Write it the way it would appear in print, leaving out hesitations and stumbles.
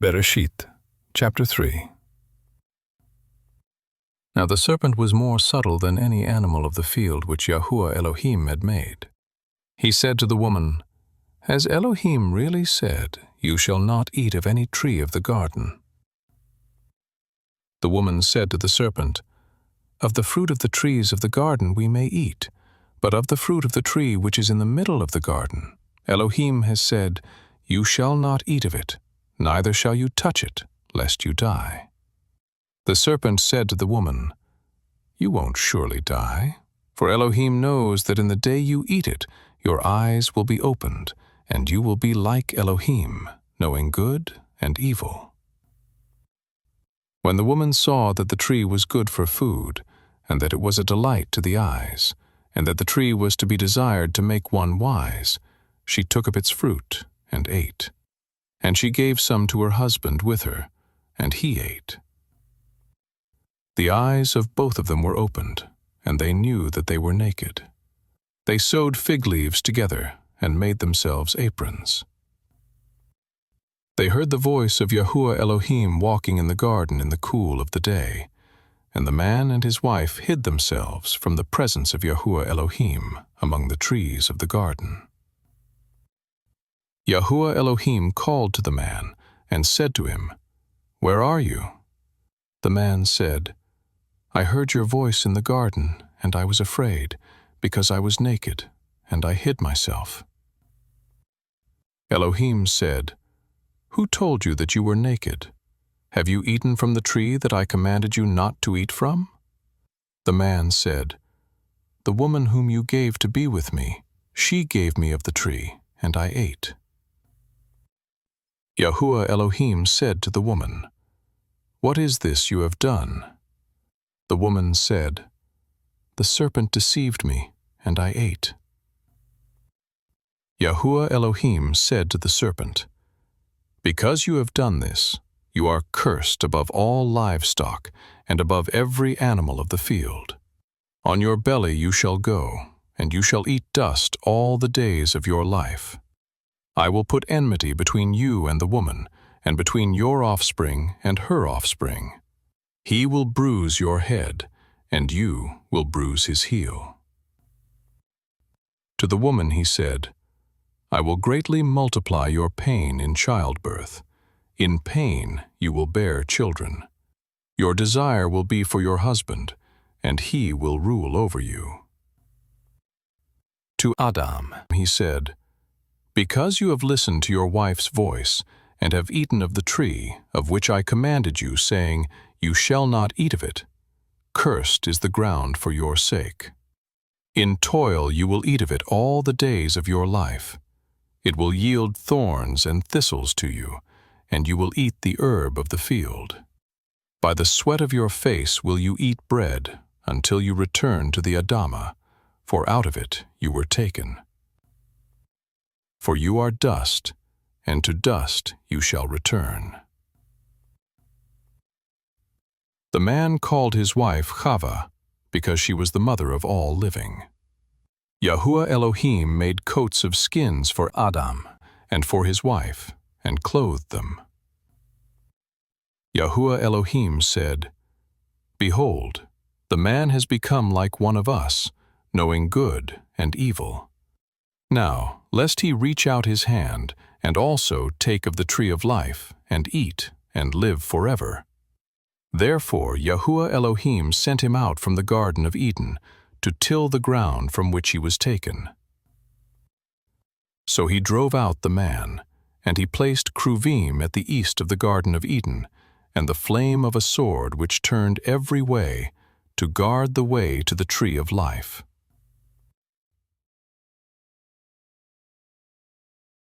Bereshit, chapter 3. Now the serpent was more subtle than any animal of the field which Yahuwah Elohim had made. He said to the woman, "Has Elohim really said, 'You shall not eat of any tree of the garden'?" The woman said to the serpent, "Of the fruit of the trees of the garden we may eat, but of the fruit of the tree which is in the middle of the garden, Elohim has said, 'You shall not eat of it, neither shall you touch it, lest you die.'" The serpent said to the woman, "You won't surely die, for Elohim knows that in the day you eat it, your eyes will be opened, and you will be like Elohim, knowing good and evil." When the woman saw that the tree was good for food, and that it was a delight to the eyes, and that the tree was to be desired to make one wise, she took of its fruit and ate. And she gave some to her husband with her, and he ate. The eyes of both of them were opened, and they knew that they were naked. They sewed fig leaves together and made themselves aprons. They heard the voice of Yahuwah Elohim walking in the garden in the cool of the day, and the man and his wife hid themselves from the presence of Yahuwah Elohim among the trees of the garden. Yahuwah Elohim called to the man and said to him, "Where are you?" The man said, "I heard your voice in the garden, and I was afraid, because I was naked, and I hid myself." Elohim said, "Who told you that you were naked? Have you eaten from the tree that I commanded you not to eat from?" The man said, "The woman whom you gave to be with me, she gave me of the tree, and I ate." Yahuwah Elohim said to the woman, "What is this you have done?" The woman said, "The serpent deceived me, and I ate." Yahuwah Elohim said to the serpent, "Because you have done this, you are cursed above all livestock and above every animal of the field. On your belly you shall go, and you shall eat dust all the days of your life. I will put enmity between you and the woman, and between your offspring and her offspring. He will bruise your head, and you will bruise his heel." To the woman he said, "I will greatly multiply your pain in childbirth. In pain you will bear children. Your desire will be for your husband, and he will rule over you." To Adam he said, "Because you have listened to your wife's voice, and have eaten of the tree, of which I commanded you, saying, 'You shall not eat of it,' cursed is the ground for your sake. In toil you will eat of it all the days of your life. It will yield thorns and thistles to you, and you will eat the herb of the field. By the sweat of your face will you eat bread, until you return to the Adamah, for out of it you were taken. For you are dust, and to dust you shall return." The man called his wife Chava, because she was the mother of all living. Yahuwah Elohim made coats of skins for Adam and for his wife, and clothed them. Yahuwah Elohim said, "Behold, the man has become like one of us, knowing good and evil. Now, lest he reach out his hand, and also take of the tree of life, and eat, and live forever." Therefore Yahuwah Elohim sent him out from the Garden of Eden, to till the ground from which he was taken. So he drove out the man, and he placed Kruvim at the east of the Garden of Eden, and the flame of a sword which turned every way, to guard the way to the tree of life.